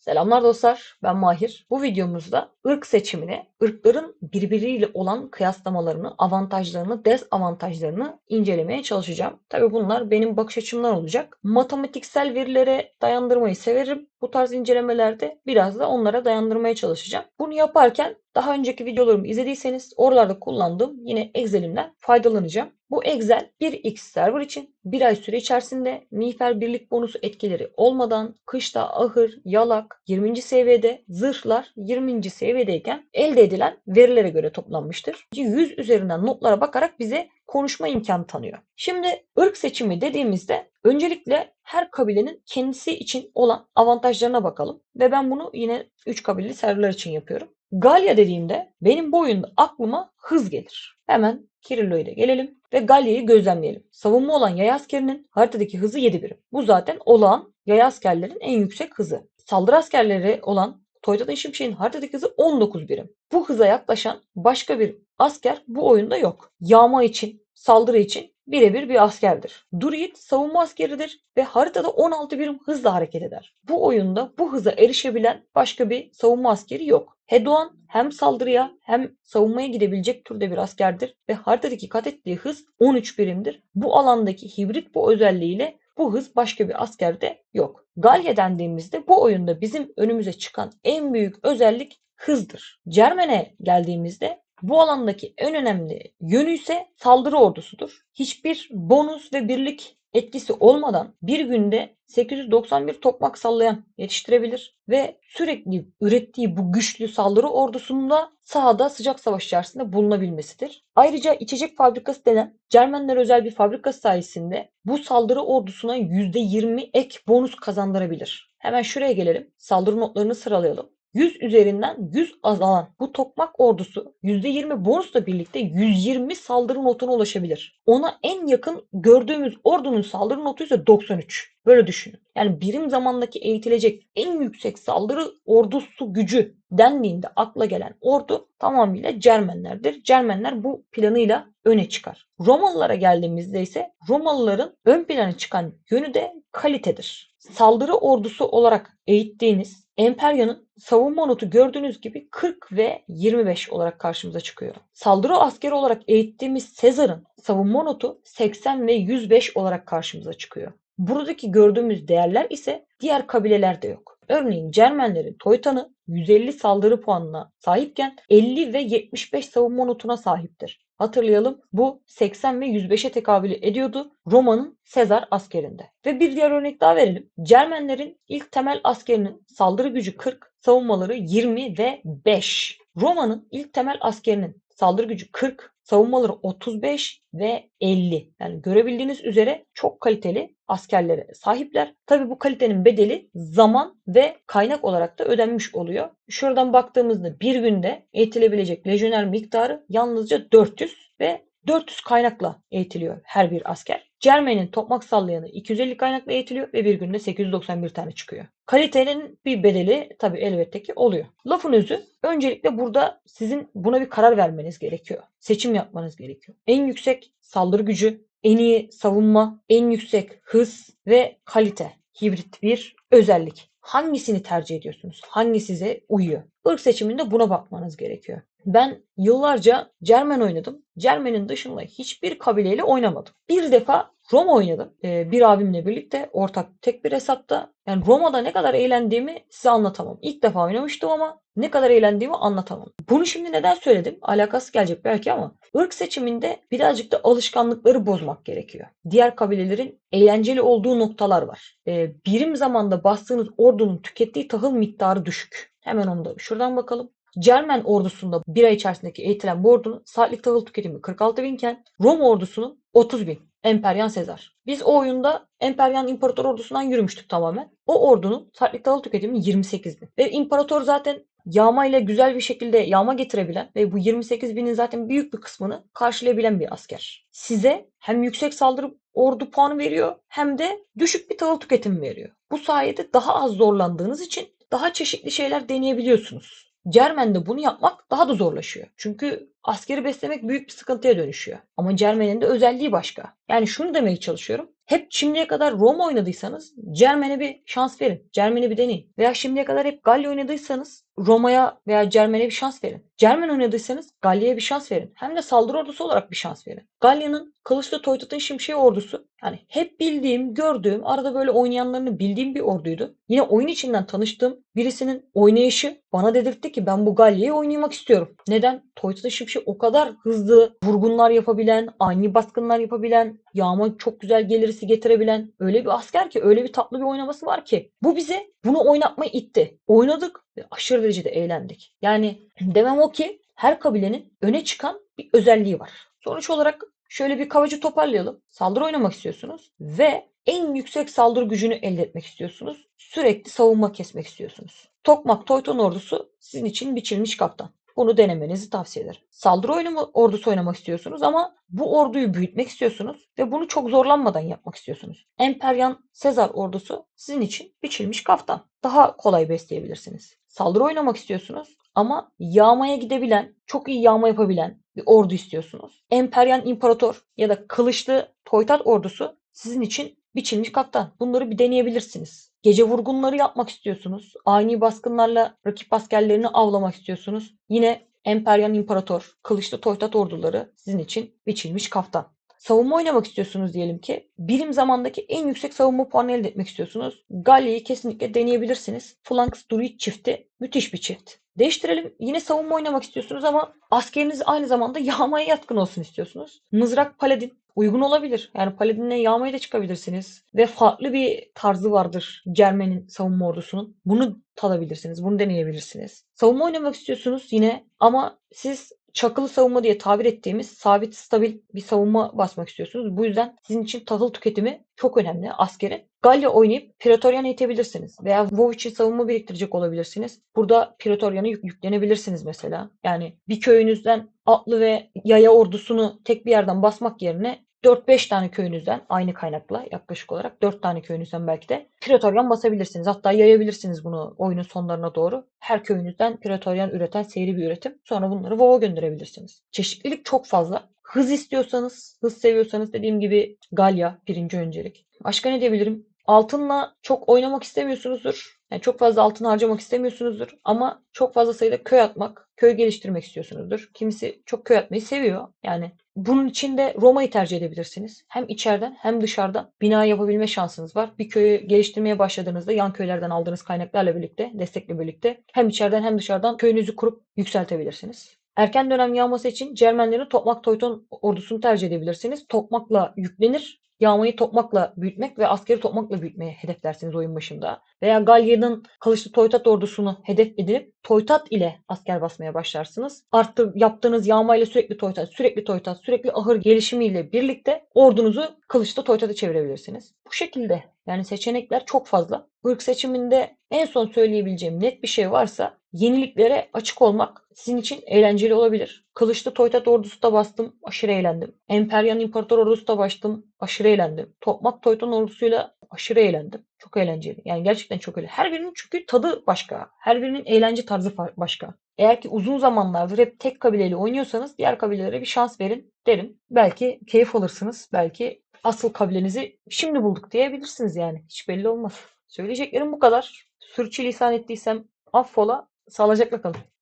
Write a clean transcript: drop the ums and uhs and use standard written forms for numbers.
Selamlar dostlar, ben Mahir. Bu videomuzda ırk seçimini, ırkların birbiriyle olan kıyaslamalarını, avantajlarını, dezavantajlarını incelemeye çalışacağım. Tabii bunlar benim bakış açımdan olacak. Matematiksel verilere dayandırmayı severim. Bu tarz incelemelerde biraz da onlara dayandırmaya çalışacağım. Bunu yaparken daha önceki videolarımı izlediyseniz oralarda kullandığım yine Excel'imden faydalanacağım. Bu Excel 1x server için bir ay süre içerisinde miğfer birlik bonusu etkileri olmadan kışta ahır, yalak 20. seviyede, zırhlar 20. seviyedeyken elde edilen verilere göre toplanmıştır. 100 üzerinden notlara bakarak bize konuşma imkanı tanıyor. Şimdi ırk seçimi dediğimizde öncelikle her kabilenin kendisi için olan avantajlarına bakalım. Ve ben bunu yine 3 kabileli serverlar için yapıyorum. Galya dediğimde benim bu oyunda aklıma hız gelir. Hemen Kirillo'ya da gelelim ve Galya'yı gözlemleyelim. Savunma olan yay askerinin haritadaki hızı 7 birim. Bu zaten olağan yay askerlerin en yüksek hızı. Saldırı askerleri olan Toyota Şimşek'in haritadaki hızı 19 birim. Bu hıza yaklaşan başka bir asker bu oyunda yok. Yağma için, saldırı için birebir bir askerdir. Druid savunma askeridir ve haritada 16 birim hızla hareket eder. Bu oyunda bu hıza erişebilen başka bir savunma askeri yok. Hedouan hem saldırıya hem savunmaya gidebilecek türde bir askerdir ve haritadaki kat ettiği hız 13 birimdir. Bu alandaki hibrit bu özelliğiyle bu hız başka bir askerde yok. Galya dendiğimizde bu oyunda bizim önümüze çıkan en büyük özellik hızdır. Cermen'e geldiğimizde bu alandaki en önemli yönü ise saldırı ordusudur. Hiçbir bonus ve birlik etkisi olmadan bir günde 891 tokmak sallayan yetiştirebilir ve sürekli ürettiği bu güçlü saldırı ordusunda sahada sıcak savaş içerisinde bulunabilmesidir. Ayrıca içecek fabrikası denen Cermenler özel bir fabrika sayesinde bu saldırı ordusuna %20 ek bonus kazandırabilir. Hemen şuraya gelelim. Saldırı notlarını sıralayalım. 100 üzerinden 100 azalan bu tokmak ordusu %20 bonusla birlikte 120 saldırı notuna ulaşabilir. Ona en yakın gördüğümüz ordunun saldırı notu ise 93. Böyle düşünün. Yani birim zamandaki eğitilecek en yüksek saldırı ordusu gücü dendiğinde akla gelen ordu tamamıyla Cermenlerdir. Cermenler bu planıyla öne çıkar. Romalılara geldiğimizde ise Romalıların ön plana çıkan yönü de kalitedir. Saldırı ordusu olarak eğittiğiniz Emperya'nın savunma notu gördüğünüz gibi 40 ve 25 olarak karşımıza çıkıyor. Saldırı askeri olarak eğittiğimiz Sezar'ın savunma notu 80 ve 105 olarak karşımıza çıkıyor. Buradaki gördüğümüz değerler ise diğer kabilelerde yok. Örneğin Cermenlerin Toytan'ı 150 saldırı puanına sahipken 50 ve 75 savunma notuna sahiptir. Hatırlayalım, bu 80 ve 105'e tekabül ediyordu Roma'nın Sezar askerinde. Ve bir diğer örnek daha verelim. Cermenlerin ilk temel askerinin saldırı gücü 40, savunmaları 20 ve 5. Roma'nın ilk temel askerinin saldırı gücü 40, savunmaları 35 ve 50. Yani görebildiğiniz üzere çok kaliteli askerlere sahipler. Tabi bu kalitenin bedeli zaman ve kaynak olarak da ödenmiş oluyor. Şuradan baktığımızda bir günde eğitilebilecek lejyoner miktarı yalnızca 400 ve 400 kaynakla eğitiliyor her bir asker. Cermen'in tokmak sallayanı 250 kaynakla eğitiliyor ve bir günde 891 tane çıkıyor. Kalitenin bir bedeli tabii elbette ki oluyor. Lafın özü, öncelikle burada sizin buna bir karar vermeniz gerekiyor. Seçim yapmanız gerekiyor. En yüksek saldırı gücü, en iyi savunma, en yüksek hız ve kalite. Hibrit bir özellik. Hangisini tercih ediyorsunuz? Hangi size uyuyor? Irk seçiminde buna bakmanız gerekiyor. Ben yıllarca Cermen oynadım. Cermen'in dışında hiçbir kabileyle oynamadım. Bir defa Roma oynadım. Bir abimle birlikte ortak tek bir hesapta. Yani Roma'da ne kadar eğlendiğimi size anlatamam. İlk defa oynamıştım ama ne kadar eğlendiğimi anlatamam. Bunu şimdi neden söyledim? Alakası gelecek belki ama ırk seçiminde birazcık da alışkanlıkları bozmak gerekiyor. Diğer kabilelerin eğlenceli olduğu noktalar var. Birim zamanda bastığınız ordunun tükettiği tahıl miktarı düşük. Hemen onu da şuradan bakalım. Cermen ordusunda bir ay içerisindeki eğitilen bu ordunun saatlik tahıl tüketimi 46 binken Roma ordusunun 30 bin. Emperyan Sezar. Biz o oyunda Emperyan İmparator ordusundan yürümüştük tamamen. O ordunun saatlik tahıl tüketimi 28 bin. Ve İmparator zaten yağma ile güzel bir şekilde yağma getirebilen ve bu 28 binin zaten büyük bir kısmını karşılayabilen bir asker. Size hem yüksek saldırı ordu puanı veriyor hem de düşük bir tahıl tüketimi veriyor. Bu sayede daha az zorlandığınız için daha çeşitli şeyler deneyebiliyorsunuz. Cermen'de bunu yapmak daha da zorlaşıyor. Çünkü askeri beslemek büyük bir sıkıntıya dönüşüyor. Ama Cermen'in de özelliği başka. Yani şunu demeye çalışıyorum. Hep şimdiye kadar Roma oynadıysanız Cermen'e bir şans verin. Cermen'i bir deneyin. Veya şimdiye kadar hep Galya oynadıysanız Roma'ya veya Cermen'e bir şans verin. Cermen oynadıysanız Galya'ya bir şans verin. Hem de saldırı ordusu olarak bir şans verin. Galya'nın Kılıçlı Toytat'ın Şimşeği ordusu, yani hep bildiğim, gördüğüm, arada böyle oynayanlarını bildiğim bir orduydu. Yine oyun içinden tanıştığım birisinin oynayışı bana dedirtti ki ben bu Galya'yı oynamak istiyorum. Neden? Toytat'ın Şimşeği o kadar hızlı vurgunlar yapabilen, ani baskınlar yapabilen, yağma çok güzel gelirisi getirebilen öyle bir asker ki, öyle bir tatlı bir oynaması var ki. Bu bize bunu oynatmayı itti. Oynadık ve aşırı derecede eğlendik. Yani demem o ki her kabilenin öne çıkan bir özelliği var. Sonuç olarak şöyle bir kabaca toparlayalım. Saldırı oynamak istiyorsunuz ve en yüksek saldırı gücünü elde etmek istiyorsunuz. Sürekli savunma kesmek istiyorsunuz. Tokmak Toyton ordusu sizin için biçilmiş kaftan. Bunu denemenizi tavsiye ederim. Saldırı ordusu oynamak istiyorsunuz ama bu orduyu büyütmek istiyorsunuz ve bunu çok zorlanmadan yapmak istiyorsunuz. Emperyan Sezar ordusu sizin için biçilmiş kaftan. Daha kolay besleyebilirsiniz. Saldırı oynamak istiyorsunuz ama yağmaya gidebilen, çok iyi yağma yapabilen bir ordu istiyorsunuz. Emperyan İmparator ya da Kılıçlı Toytat ordusu sizin için biçilmiş kaftan. Bunları bir deneyebilirsiniz. Gece vurgunları yapmak istiyorsunuz. Ani baskınlarla rakip askerlerini avlamak istiyorsunuz. Yine Emperyan İmparator, Kılıçlı Toytat orduları sizin için biçilmiş kaftan. Savunma oynamak istiyorsunuz diyelim ki. Birim zamandaki en yüksek savunma puanı elde etmek istiyorsunuz. Galya'yı kesinlikle deneyebilirsiniz. Flanks Druid çifti müthiş bir çift. Değiştirelim. Yine savunma oynamak istiyorsunuz ama askeriniz aynı zamanda yağmaya yatkın olsun istiyorsunuz. Mızrak Paladin uygun olabilir. Yani Paladin'le yağmaya da çıkabilirsiniz. Ve farklı bir tarzı vardır Cermen'in savunma ordusunun. Bunu tadabilirsiniz. Bunu deneyebilirsiniz. Savunma oynamak istiyorsunuz yine ama siz çakılı savunma diye tabir ettiğimiz sabit, stabil bir savunma basmak istiyorsunuz. Bu yüzden sizin için tahıl tüketimi çok önemli askerin. Galya oynayıp Praetorian'a itebilirsiniz. Veya WoW için savunma biriktirecek olabilirsiniz. Burada Praetorian'a yüklenebilirsiniz mesela. Yani bir köyünüzden atlı ve yaya ordusunu tek bir yerden basmak yerine 4-5 tane köyünüzden aynı kaynakla yaklaşık olarak 4 tane köyünüzden belki de Praetorian basabilirsiniz. Hatta yayabilirsiniz bunu oyunun sonlarına doğru. Her köyünüzden Praetorian üreten seri bir üretim. Sonra bunları WoW'a gönderebilirsiniz. Çeşitlilik çok fazla. Hız istiyorsanız, hız seviyorsanız dediğim gibi Galya birinci öncelik. Başka ne diyebilirim? Altınla çok oynamak istemiyorsunuzdur. Yani çok fazla altın harcamak istemiyorsunuzdur. Ama çok fazla sayıda köy atmak, köy geliştirmek istiyorsunuzdur. Kimisi çok köy atmayı seviyor. Yani bunun için de Roma'yı tercih edebilirsiniz. Hem içeriden hem dışarıdan bina yapabilme şansınız var. Bir köyü geliştirmeye başladığınızda yan köylerden aldığınız kaynaklarla birlikte, destekle birlikte hem içeriden hem dışarıdan köyünüzü kurup yükseltebilirsiniz. Erken dönem yağması için Cermenlerin Tokmak Toyton ordusunu tercih edebilirsiniz. Tokmakla yüklenir. Yağmayı tokmakla büyütmek ve askeri tokmakla büyütmeye hedeflersiniz oyun başında. Veya Galya'nın Kılıçlı Toytat ordusunu hedef edinip Toytat ile asker basmaya başlarsınız. Artı yaptığınız yağmayla sürekli Toytat, sürekli Toytat, sürekli ahır gelişimiyle birlikte ordunuzu Kılıçlı Toytat'a çevirebilirsiniz. Bu şekilde yani seçenekler çok fazla. Irk seçiminde en son söyleyebileceğim net bir şey varsa yeniliklere açık olmak sizin için eğlenceli olabilir. Kılıçlı Toytat ordusu da bastım, aşırı eğlendim. Emperyan İmparator ordusu da bastım, aşırı eğlendim. Tokmak Toyton ordusuyla aşırı eğlendim. Çok eğlenceli. Yani gerçekten çok öyle. Her birinin çünkü tadı başka. Her birinin eğlence tarzı başka. Eğer ki uzun zamanlardır hep tek kabileyle oynuyorsanız diğer kabilelere bir şans verin derim. Belki keyif alırsınız. Belki asıl kabilenizi şimdi bulduk diyebilirsiniz yani. Hiç belli olmaz. Söyleyeceklerim bu kadar. Sürçülisan ettiysem affola. Sağlıcakla kalın.